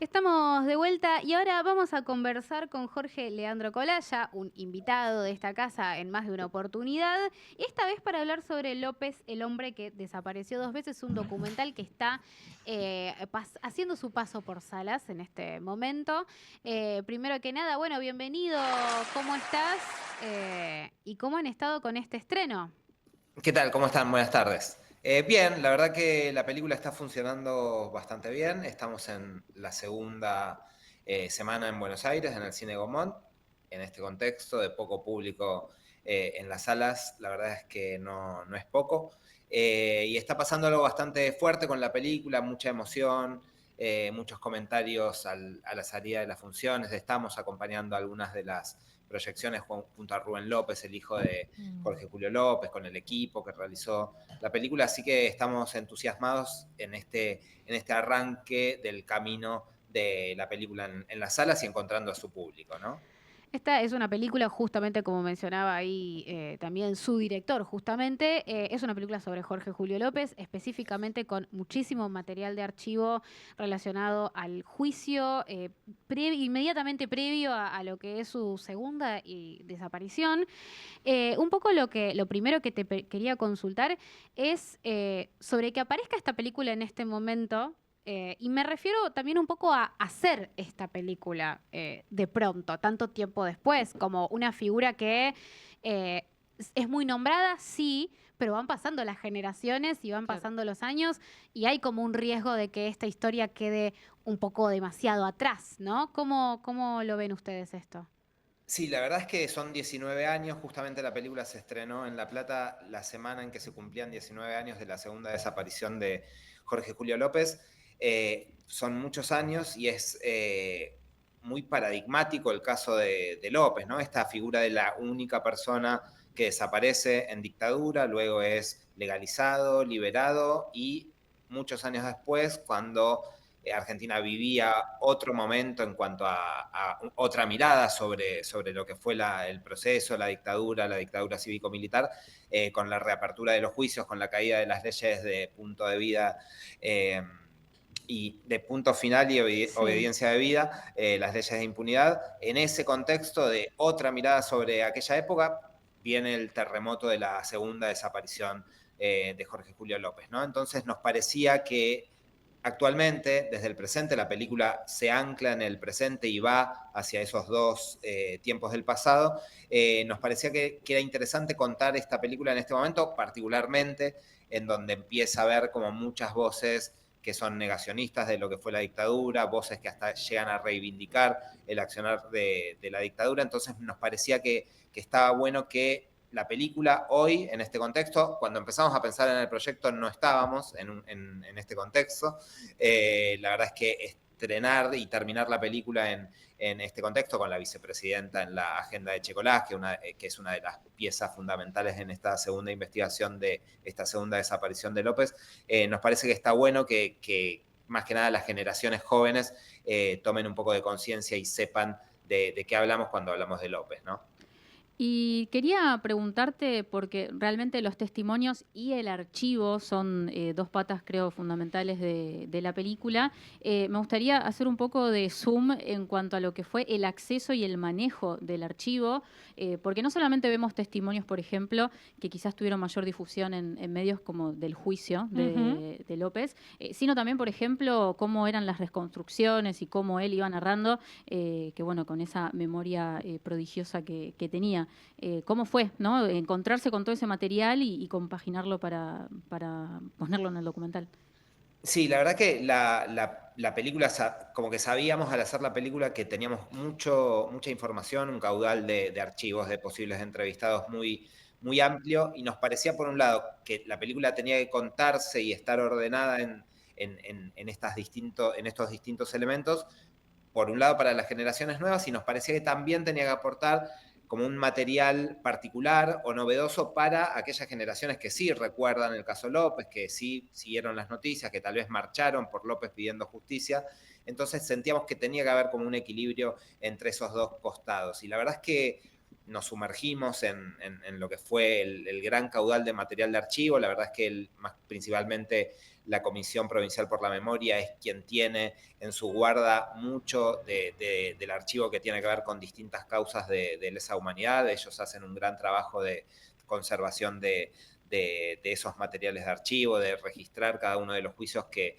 Estamos de vuelta y ahora vamos a conversar con Jorge Leandro Colaya, un invitado de esta casa en más de una oportunidad, esta vez para hablar sobre López, el hombre que desapareció dos veces, un documental que está haciendo su paso por salas en este momento. Primero que nada, bueno, bienvenido, ¿cómo estás? ¿Y cómo han estado con este estreno? ¿Qué tal? ¿Cómo están? Buenas tardes. Bien, la verdad que la película está funcionando bastante bien. Estamos en la segunda semana en Buenos Aires, en el Cine Gaumont. En este contexto de poco público en las salas, la verdad es que no es poco. Y está pasando algo bastante fuerte con la película, mucha emoción, muchos comentarios a la salida de las funciones. Estamos acompañando algunas de las proyecciones junto a Rubén López, el hijo de Jorge Julio López, con el equipo que realizó la película, así que estamos entusiasmados en este arranque del camino de la película en las salas y encontrando a su público, ¿no? Esta es una película, justamente como mencionaba ahí también su director, justamente, es una película sobre Jorge Julio López, específicamente con muchísimo material de archivo relacionado al juicio inmediatamente previo a lo que es su segunda desaparición. Un poco lo primero que quería consultar es sobre que aparezca esta película en este momento. Y me refiero también un poco a hacer esta película de pronto, tanto tiempo después, como una figura que es muy nombrada, sí, pero van pasando las generaciones y van Claro. pasando los años y hay como un riesgo de que esta historia quede un poco demasiado atrás, ¿no? ¿Cómo lo ven ustedes esto? Sí, la verdad es que son 19 años, justamente la película se estrenó en La Plata la semana en que se cumplían 19 años de la segunda desaparición de Jorge Julio López. Son muchos años y es muy paradigmático el caso de López, ¿no? Esta figura de la única persona que desaparece en dictadura, luego es legalizado, liberado y muchos años después, cuando Argentina vivía otro momento en cuanto a otra mirada sobre lo que fue el proceso, la dictadura cívico-militar, con la reapertura de los juicios, con la caída de las leyes de punto de vida y de punto final y Sí. obediencia de vida, las leyes de impunidad. En ese contexto de otra mirada sobre aquella época, viene el terremoto de la segunda desaparición de Jorge Julio López, ¿no? Entonces nos parecía que actualmente, desde el presente, la película se ancla en el presente y va hacia esos dos tiempos del pasado. Nos parecía que era interesante contar esta película en este momento, particularmente en donde empieza a haber como muchas voces que son negacionistas de lo que fue la dictadura, voces que hasta llegan a reivindicar el accionar de la dictadura. Entonces nos parecía que estaba bueno que la película hoy, en este contexto, cuando empezamos a pensar en el proyecto no estábamos en este contexto. La verdad es que estrenar y terminar la película en este contexto con la vicepresidenta en la agenda de Checolás, que es una de las piezas fundamentales en esta segunda investigación de esta segunda desaparición de López, nos parece que está bueno que más que nada las generaciones jóvenes tomen un poco de conciencia y sepan de qué hablamos cuando hablamos de López, ¿no? Y quería preguntarte, porque realmente los testimonios y el archivo son dos patas, creo, fundamentales de la película. Me gustaría hacer un poco de zoom en cuanto a lo que fue el acceso y el manejo del archivo, porque no solamente vemos testimonios, por ejemplo, que quizás tuvieron mayor difusión en medios como del juicio Ujú. de López, sino también, por ejemplo, cómo eran las reconstrucciones y cómo él iba narrando, que bueno, con esa memoria prodigiosa que tenía. ¿Cómo fue, no? Encontrarse con todo ese material y compaginarlo para ponerlo en el documental. Sí, la verdad que la película, como que sabíamos al hacer la película que teníamos mucha información, un caudal de archivos de posibles entrevistados muy amplio y nos parecía por un lado que la película tenía que contarse y estar ordenada en estos distintos elementos, por un lado para las generaciones nuevas y nos parecía que también tenía que aportar como un material particular o novedoso para aquellas generaciones que sí recuerdan el caso López, que sí siguieron las noticias, que tal vez marcharon por López pidiendo justicia. Entonces sentíamos que tenía que haber como un equilibrio entre esos dos costados. Y la verdad es que nos sumergimos en lo que fue el gran caudal de material de archivo. La verdad es que principalmente la Comisión Provincial por la Memoria es quien tiene en su guarda mucho del archivo que tiene que ver con distintas causas de lesa humanidad. Ellos hacen un gran trabajo de conservación de esos materiales de archivo, de registrar cada uno de los juicios que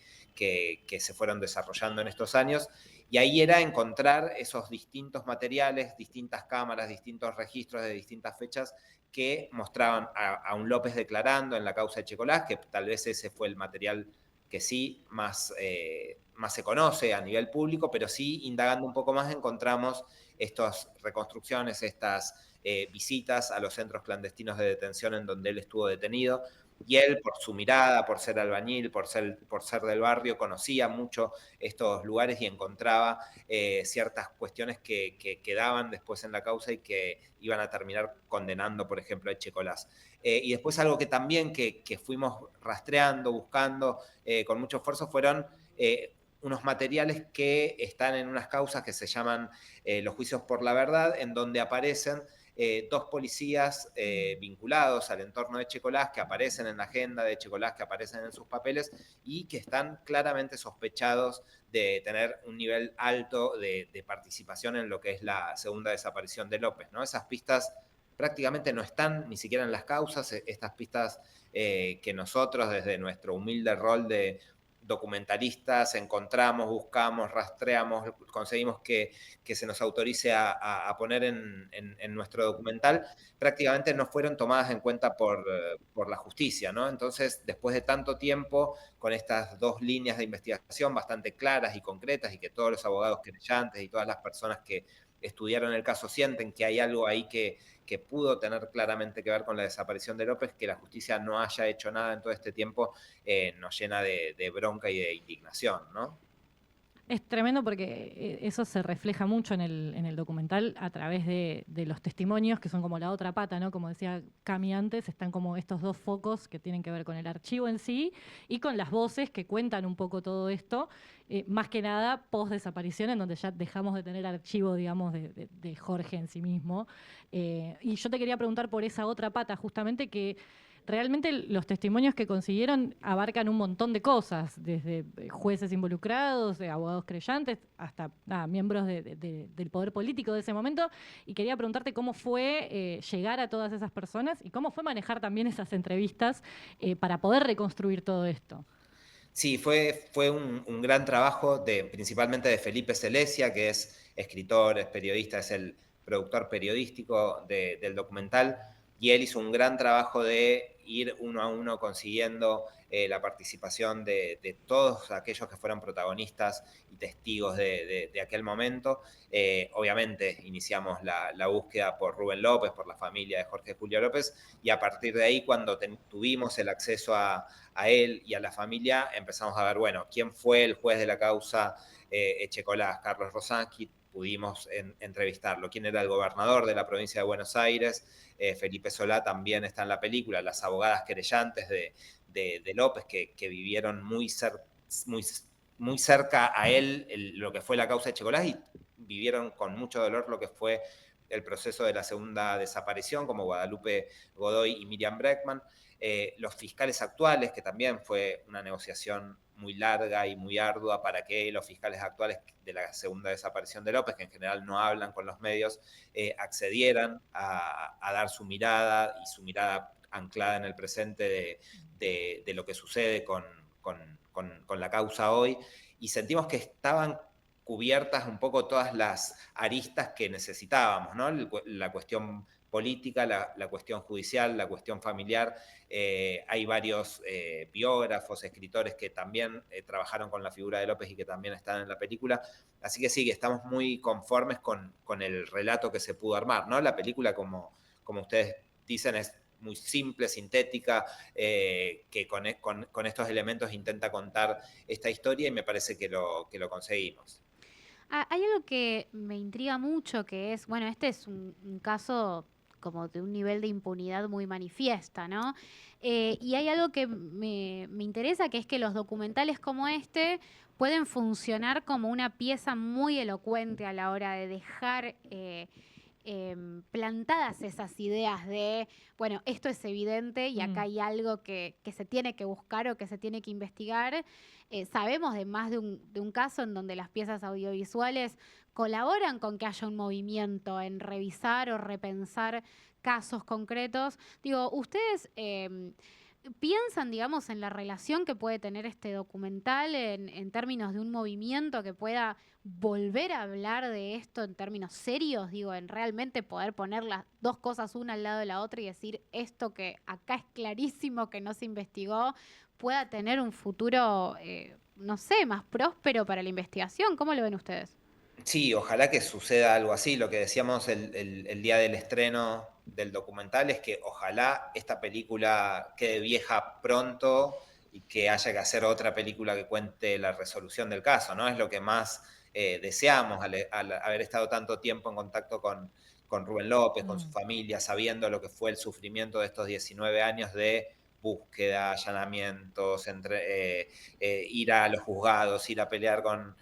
se fueron desarrollando en estos años. Y ahí era encontrar esos distintos materiales, distintas cámaras, distintos registros de distintas fechas que mostraban a un López declarando en la causa de Checolás, que tal vez ese fue el material que sí más se conoce a nivel público, pero sí, indagando un poco más, encontramos estas reconstrucciones, estas visitas a los centros clandestinos de detención en donde él estuvo detenido. Y él, por su mirada, por ser albañil, por ser del barrio, conocía mucho estos lugares y encontraba ciertas cuestiones que quedaban después en la causa y que iban a terminar condenando, por ejemplo, a Checolás. Y después algo que también que fuimos rastreando, buscando con mucho esfuerzo fueron unos materiales que están en unas causas que se llaman los juicios por la verdad, en donde aparecen dos policías vinculados al entorno de Checolás, que aparecen en la agenda de Checolás, que aparecen en sus papeles y que están claramente sospechados de tener un nivel alto de participación en lo que es la segunda desaparición de López, ¿no? Esas pistas prácticamente no están ni siquiera en las causas, estas pistas que nosotros desde nuestro humilde rol de documentalistas encontramos, buscamos, rastreamos, conseguimos que se nos autorice a poner en nuestro documental, prácticamente no fueron tomadas en cuenta por la justicia, ¿no? Entonces, después de tanto tiempo, con estas dos líneas de investigación bastante claras y concretas y que todos los abogados querellantes y todas las personas que estudiaron el caso sienten que hay algo ahí que pudo tener claramente que ver con la desaparición de López, que la justicia no haya hecho nada en todo este tiempo, nos llena de bronca y de indignación, ¿no? Es tremendo porque eso se refleja mucho en el documental a través de los testimonios, que son como la otra pata, ¿no? Como decía Cami antes, están como estos dos focos que tienen que ver con el archivo en sí y con las voces que cuentan un poco todo esto, más que nada post-desaparición, en donde ya dejamos de tener archivo, digamos, de Jorge en sí mismo. Y yo te quería preguntar por esa otra pata, justamente que realmente los testimonios que consiguieron abarcan un montón de cosas, desde jueces involucrados, abogados creyentes, hasta miembros del poder político de ese momento. Y quería preguntarte cómo fue llegar a todas esas personas y cómo fue manejar también esas entrevistas para poder reconstruir todo esto. Sí, fue un gran trabajo principalmente de Felipe Celesia, que es escritor, es periodista, es el productor periodístico del documental, y él hizo un gran trabajo de ir uno a uno consiguiendo la participación de todos aquellos que fueron protagonistas y testigos de aquel momento. Obviamente iniciamos la búsqueda por Rubén López, por la familia de Jorge Julio López, y a partir de ahí, cuando tuvimos el acceso a él y a la familia, empezamos a ver, bueno, quién fue el juez de la causa Echecolás, Carlos Rosansky, pudimos entrevistarlo. ¿Quién era el gobernador de la provincia de Buenos Aires? Felipe Solá también está en la película, las abogadas querellantes de López que vivieron muy cerca a él lo que fue la causa de Checolás y vivieron con mucho dolor lo que fue el proceso de la segunda desaparición, como Guadalupe Godoy y Miriam Breckman. Los fiscales actuales, que también fue una negociación muy larga y muy ardua para que los fiscales actuales de la segunda desaparición de López, que en general no hablan con los medios, accedieran a dar su mirada y su mirada anclada en el presente de lo que sucede con la causa hoy, y sentimos que estaban cubiertas un poco todas las aristas que necesitábamos, ¿no? La cuestión política, la cuestión judicial, la cuestión familiar. Hay varios biógrafos, escritores que también trabajaron con la figura de López y que también están en la película. Así que sí, que estamos muy conformes con el relato que se pudo armar, ¿no? La película, como ustedes dicen, es muy simple, sintética, que con estos elementos intenta contar esta historia y me parece que lo conseguimos. Hay algo que me intriga mucho, que es, bueno, este es un caso como de un nivel de impunidad muy manifiesta, ¿no? Y hay algo que me interesa, que es que los documentales como este pueden funcionar como una pieza muy elocuente a la hora de dejar plantadas esas ideas de, bueno, esto es evidente y acá hay algo que se tiene que buscar o que se tiene que investigar. Sabemos de más de un caso en donde las piezas audiovisuales colaboran con que haya un movimiento en revisar o repensar casos concretos. Digo, ustedes piensan, digamos, en la relación que puede tener este documental en términos de un movimiento que pueda volver a hablar de esto en términos serios, digo, en realmente poder poner las dos cosas una al lado de la otra y decir esto que acá es clarísimo que no se investigó, pueda tener un futuro, no sé, más próspero para la investigación. ¿Cómo lo ven ustedes? Sí, ojalá que suceda algo así. Lo que decíamos el día del estreno del documental es que ojalá esta película quede vieja pronto y que haya que hacer otra película que cuente la resolución del caso, ¿no? Es lo que más deseamos al haber estado tanto tiempo en contacto con Rubén López, con su familia, sabiendo lo que fue el sufrimiento de estos 19 años de búsqueda, allanamientos, ir a los juzgados, ir a pelear con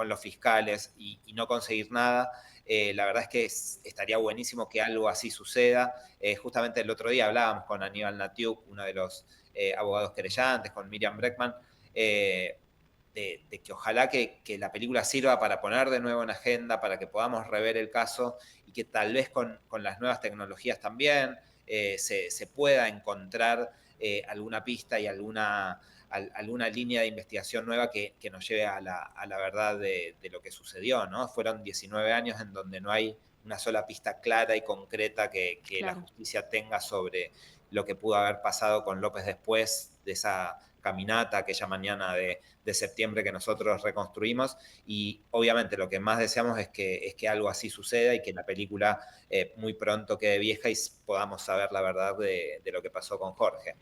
los fiscales y no conseguir nada. La verdad es que estaría buenísimo que algo así suceda. Justamente el otro día hablábamos con Aníbal Natiuk, uno de los abogados querellantes, con Miriam Breckman, de que ojalá que la película sirva para poner de nuevo en agenda, para que podamos rever el caso y que tal vez con las nuevas tecnologías también se pueda encontrar alguna pista y alguna línea de investigación nueva que nos lleve a la verdad de lo que sucedió, ¿no? Fueron 19 años en donde no hay una sola pista clara y concreta que la Claro. justicia tenga sobre lo que pudo haber pasado con López después de esa caminata, aquella mañana de septiembre que nosotros reconstruimos. Y obviamente lo que más deseamos es que algo así suceda y que la película muy pronto quede vieja y podamos saber la verdad de lo que pasó con Jorge.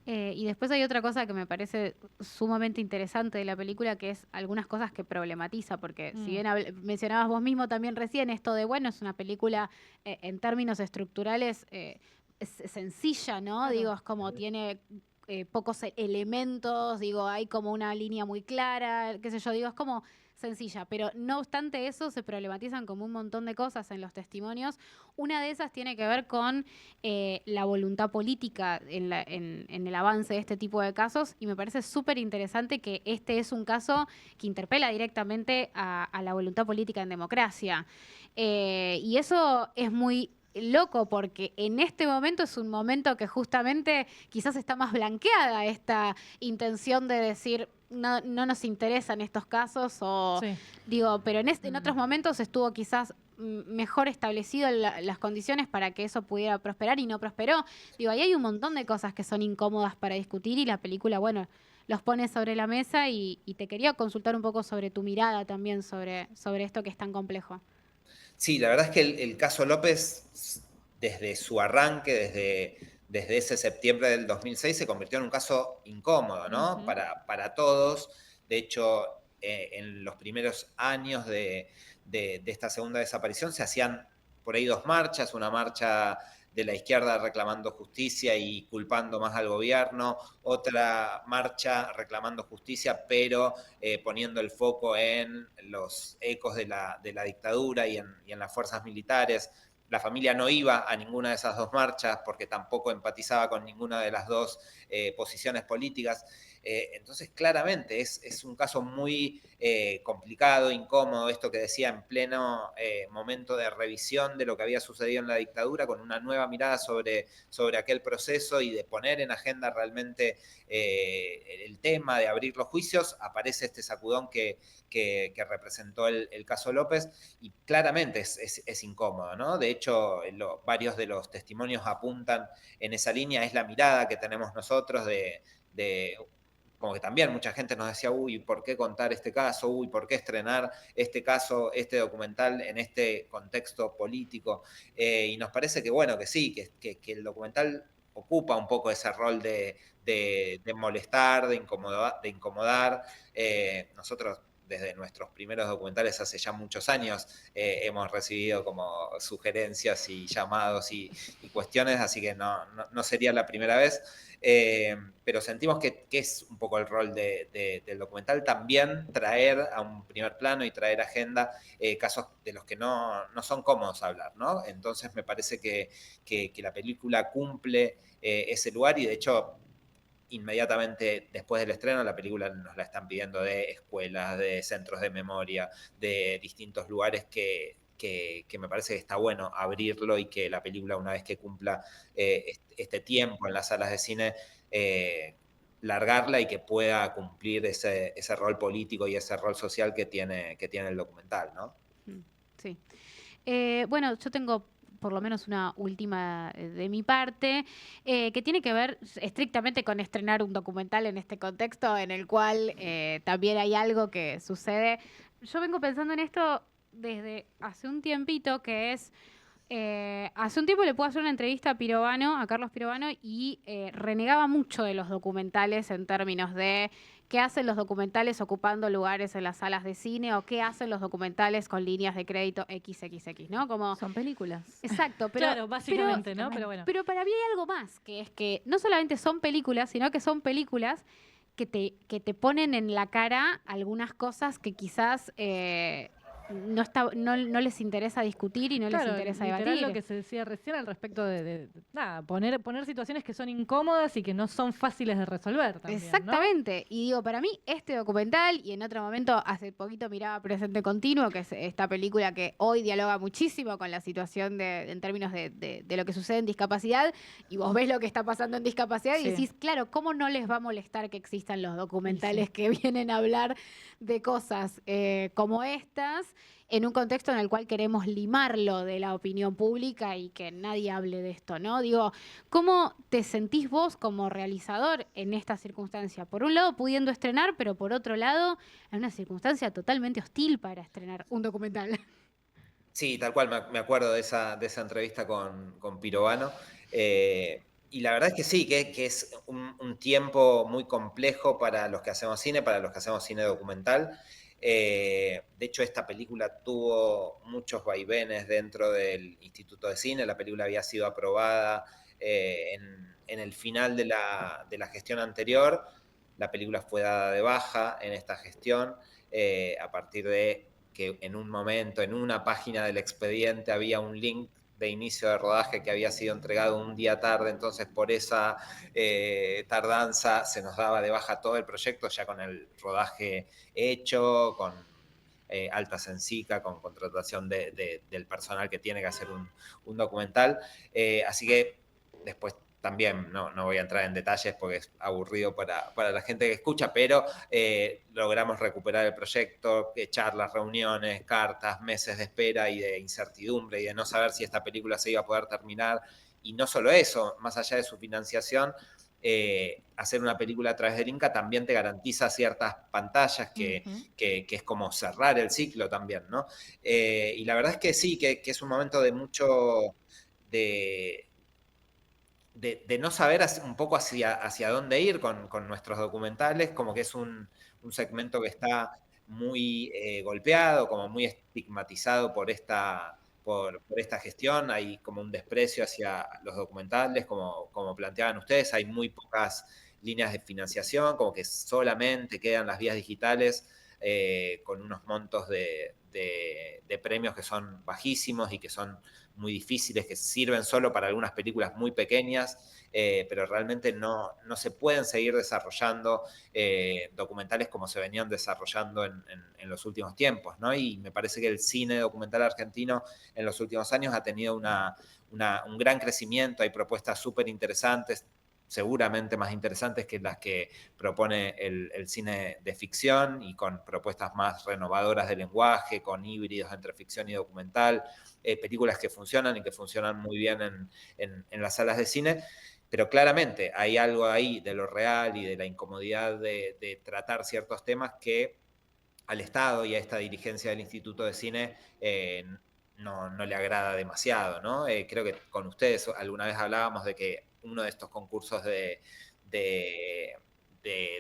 Y después hay otra cosa que me parece sumamente interesante de la película, que es algunas cosas que problematiza, porque si bien mencionabas vos mismo también recién esto de, bueno, es una película en términos estructurales es sencilla, ¿no? Claro. Digo, es como tiene pocos elementos, digo, hay como una línea muy clara, qué sé yo, digo, es como sencilla, pero no obstante eso se problematizan como un montón de cosas en los testimonios. Una de esas tiene que ver con la voluntad política en el avance de este tipo de casos y me parece súper interesante que este es un caso que interpela directamente a la voluntad política en democracia. Y eso es muy loco porque en este momento es un momento que justamente quizás está más blanqueada esta intención de decir no, no nos interesan estos casos o Sí. digo, pero en otros momentos estuvo quizás mejor establecido las condiciones para que eso pudiera prosperar y no prosperó. Digo, ahí hay un montón de cosas que son incómodas para discutir y la película, bueno, los pone sobre la mesa y te quería consultar un poco sobre tu mirada también sobre esto que es tan complejo. Sí, la verdad es que el caso López, desde su arranque, desde ese septiembre del 2006, se convirtió en un caso incómodo, ¿no? Para todos. De hecho, en los primeros años de esta segunda desaparición se hacían por ahí dos marchas, una marcha de la izquierda reclamando justicia y culpando más al gobierno, otra marcha reclamando justicia, pero poniendo el foco en los ecos de la dictadura y en las fuerzas militares. La familia no iba a ninguna de esas dos marchas porque tampoco empatizaba con ninguna de las dos posiciones políticas. Entonces, claramente es un caso muy complicado, incómodo, esto que decía en pleno momento de revisión de lo que había sucedido en la dictadura, con una nueva mirada sobre aquel proceso y de poner en agenda realmente el tema, de abrir los juicios, aparece este sacudón que representó el caso López y claramente es incómodo, ¿no? De hecho, varios de los testimonios apuntan en esa línea, es la mirada que tenemos nosotros de como que también mucha gente nos decía, uy, ¿por qué contar este caso? Uy, ¿por qué estrenar este caso, este documental en este contexto político? Y nos parece que, bueno, que sí, que el documental ocupa un poco ese rol de molestar, de incomodar. Nosotros desde nuestros primeros documentales hace ya muchos años hemos recibido como sugerencias y llamados y cuestiones, así que no sería la primera vez. Pero sentimos que es un poco el rol del documental también traer a un primer plano y traer agenda casos de los que no son cómodos hablar, ¿no? Entonces me parece que la película cumple ese lugar y de hecho inmediatamente después del estreno la película nos la están pidiendo de escuelas, de centros de memoria, de distintos lugares que me parece que está bueno abrirlo y que la película, una vez que cumpla este tiempo en las salas de cine, largarla y que pueda cumplir ese rol político y ese rol social que tiene el documental, ¿no? Sí. Bueno, yo tengo por lo menos una última de mi parte, que tiene que ver estrictamente con estrenar un documental en este contexto en el cual también hay algo que sucede. Yo vengo pensando en esto desde hace un tiempito, que es, hace un tiempo le pude hacer una entrevista a Pirovano, a Carlos Pirovano, y renegaba mucho de los documentales en términos de qué hacen los documentales ocupando lugares en las salas de cine o qué hacen los documentales con líneas de crédito XXX, ¿no? Como, Son películas. exacto, pero, Claro, básicamente, ¿no? Pero bueno. pero para mí hay algo más, que es que no solamente son películas, sino que son películas que te ponen en la cara algunas cosas que quizás no les interesa discutir y no les Claro, interesa literal debatir. lo que se decía recién al respecto de nada, poner situaciones que son incómodas y que no son fáciles de resolver también, ¿no? Exactamente. Y digo, para mí, este documental, y en otro momento, hace poquito miraba Presente Continuo, que es esta película que hoy dialoga muchísimo con la situación en términos de lo que sucede en discapacidad, y vos ves lo que está pasando en discapacidad y Sí. decís, claro, ¿cómo no les va a molestar que existan los documentales que vienen a hablar de cosas como estas? En un contexto en el cual queremos limarlo de la opinión pública y que nadie hable de esto, ¿no? Digo, ¿cómo te sentís vos como realizador en esta circunstancia? Por un lado, pudiendo estrenar, pero por otro lado, en una circunstancia totalmente hostil para estrenar un documental. Sí, tal cual, me acuerdo de esa entrevista con Pirovano. Y la verdad es que sí, que es un tiempo muy complejo para los que hacemos cine, para los que hacemos cine documental. De hecho, esta película tuvo muchos vaivenes dentro del Instituto de Cine. La película había sido aprobada en el final de la gestión anterior. La película fue dada de baja en esta gestión a partir de que en un momento, en una página del expediente, había un link de inicio de rodaje que había sido entregado un día tarde, entonces por esa tardanza se nos daba de baja todo el proyecto, ya con el rodaje hecho, con altas en SICA, con contratación del personal que tiene que hacer un documental. Así que después también no voy a entrar en detalles porque es aburrido para la gente que escucha, pero logramos recuperar el proyecto, charlas, reuniones, cartas, meses de espera y de incertidumbre y de no saber si esta película se iba a poder terminar. Y no solo eso, más allá de su financiación, hacer una película a través del Inca también te garantiza ciertas pantallas que es como cerrar el ciclo también, ¿no? Y la verdad es que sí, que es un momento de mucho... De no saber un poco hacia dónde ir con nuestros documentales, como que es un segmento que está muy golpeado, como muy estigmatizado por esta gestión. Hay como un desprecio hacia los documentales, como planteaban ustedes, hay muy pocas líneas de financiación, como que solamente quedan las vías digitales con unos montos de premios que son bajísimos y que son muy difíciles, que sirven solo para algunas películas muy pequeñas, pero realmente no se pueden seguir desarrollando documentales como se venían desarrollando en los últimos tiempos, ¿no? Y me parece que el cine documental argentino en los últimos años ha tenido un gran crecimiento, hay propuestas súper interesantes, seguramente más interesantes que las que propone el cine de ficción y con propuestas más renovadoras de lenguaje, con híbridos entre ficción y documental, películas que funcionan y que funcionan muy bien en las salas de cine, pero claramente hay algo ahí de lo real y de la incomodidad de tratar ciertos temas que al Estado y a esta dirigencia del Instituto de Cine no le agrada demasiado, ¿no? Creo que con ustedes alguna vez hablábamos de que uno de estos concursos de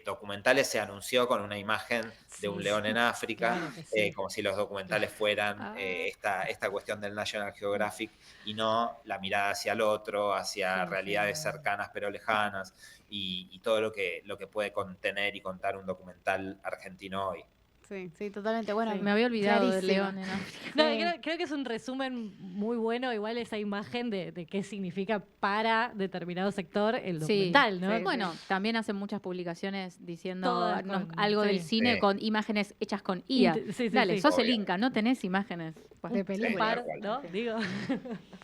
documentales se anunció con una imagen de un león en África, Claro que sí. como si los documentales fueran esta cuestión del National Geographic y no la mirada hacia el otro, hacia Sí, realidades sí. cercanas pero lejanas y todo lo que puede contener y contar un documental argentino hoy. Sí, sí, totalmente. Bueno, Sí. Me había olvidado del clarísima. león en África. No, Sí. creo que es un resumen muy bueno, igual esa imagen de qué significa para determinado sector el documental, ¿no? sí. Bueno, también hacen muchas publicaciones diciendo Todas con- algo del sí. cine Sí. con imágenes hechas con IA. Sí, Dale, sí. sos el Obvio. Inca, no tenés imágenes. Pues, De película. tal cual. ¿no? Digo.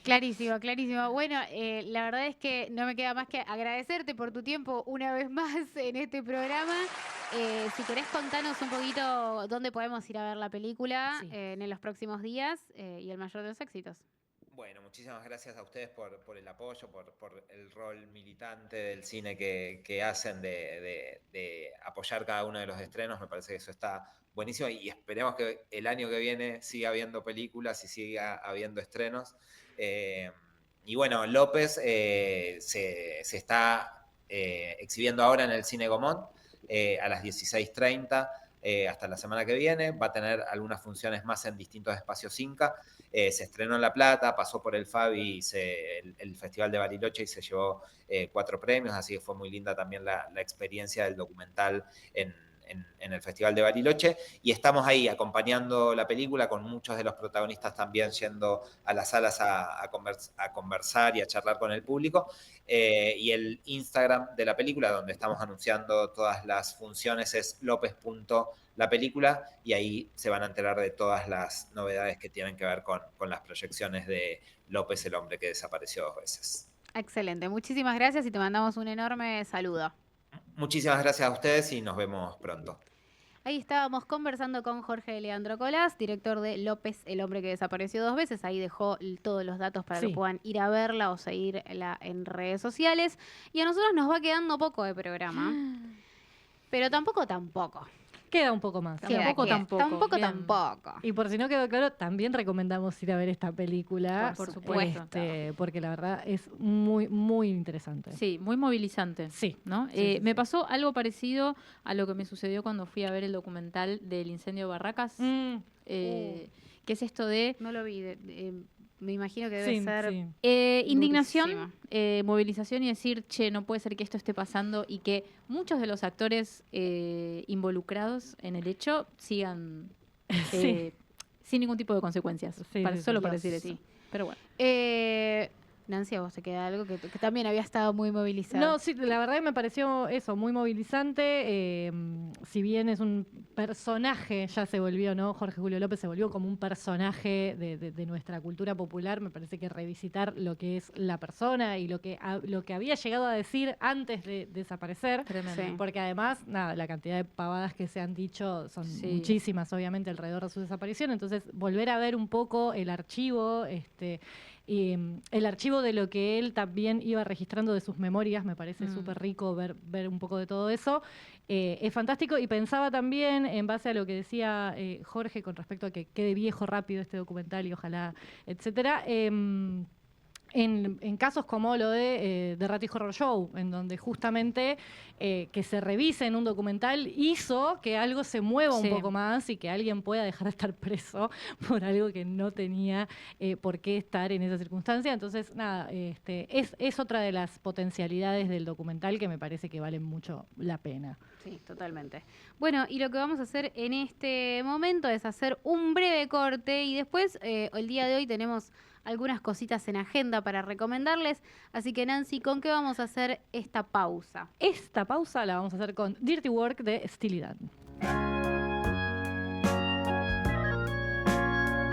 Clarísimo, clarísimo. Bueno, la verdad es que no me queda más que agradecerte por tu tiempo una vez más en este programa. Si querés contanos un poquito dónde podemos ir a ver la película Sí. en los próximos días y el mayor de los éxitos. Bueno, muchísimas gracias a ustedes por el apoyo, por el rol militante del cine que hacen de apoyar cada uno de los estrenos. Me parece que eso está buenísimo y esperemos que el año que viene siga habiendo películas y siga habiendo estrenos. Y bueno, López se está exhibiendo ahora en el Cine Gomón a las 16:30 hasta la semana que viene. Va a tener algunas funciones más en distintos espacios Inca. Se estrenó en La Plata, pasó por el FABI, el Festival de Bariloche y se llevó 4 premios, así que fue muy linda también la experiencia del documental en el Festival de Bariloche, y estamos ahí acompañando la película con muchos de los protagonistas también yendo a las salas a conversar y a charlar con el público, y el Instagram de la película, donde estamos anunciando todas las funciones, es lopez.lapelícula, y ahí se van a enterar de todas las novedades que tienen que ver con las proyecciones de López, el hombre que desapareció 2 veces. Excelente, muchísimas gracias y te mandamos un enorme saludo. Muchísimas gracias a ustedes y nos vemos pronto. Ahí estábamos conversando con Jorge Leandro Colás, director de López, el hombre que desapareció 2 veces. Ahí dejó todos los datos para que puedan ir a verla o seguirla en redes sociales. Y a nosotros nos va quedando poco de programa, pero tampoco. Queda un poco más. Tampoco. Bien. Tampoco. Y por si no quedó claro, también recomendamos ir a ver esta película. Por supuesto. Porque la verdad es muy, muy interesante. Sí, muy movilizante. Sí. ¿No? Sí, Me sí. pasó algo parecido a lo que me sucedió cuando fui a ver el documental del incendio de Barracas. Que es esto de No lo vi. Me imagino que debe Sí, ser sí. indignación, movilización y decir, che, no puede ser que esto esté pasando y que muchos de los actores involucrados en el hecho sigan Sí. sin ningún tipo de consecuencias. Sí, sí, Solo sí. para decir Sí. eso. Pero bueno. Nancy, ¿a vos te queda algo que también había estado muy movilizado? No, sí, la verdad que me pareció eso, muy movilizante. Si bien es un personaje, ya se volvió, ¿no? Jorge Julio López se volvió como un personaje de nuestra cultura popular. Me parece que revisitar lo que es la persona y lo que había llegado a decir antes de desaparecer. Tremendo. Sí. Porque además, nada, la cantidad de pavadas que se han dicho son Sí. muchísimas, obviamente, alrededor de su desaparición. Entonces, volver a ver un poco el archivo, y el archivo de lo que él también iba registrando de sus memorias, me parece súper rico ver un poco de todo eso. Es fantástico, y pensaba también, en base a lo que decía Jorge con respecto a que quede viejo rápido este documental y ojalá, etcétera, en casos como lo de The Ratty Horror Show, en donde justamente que se revise en un documental hizo que algo se mueva un Sí. poco más y que alguien pueda dejar de estar preso por algo que no tenía por qué estar en esa circunstancia. Entonces, nada, es otra de las potencialidades del documental que me parece que valen mucho la pena. Sí, totalmente. Bueno, y lo que vamos a hacer en este momento es hacer un breve corte y después, el día de hoy tenemos algunas cositas en agenda para recomendarles. Así que, Nancy, ¿con qué vamos a hacer esta pausa? Esta pausa la vamos a hacer con Dirty Work de Steely Dan.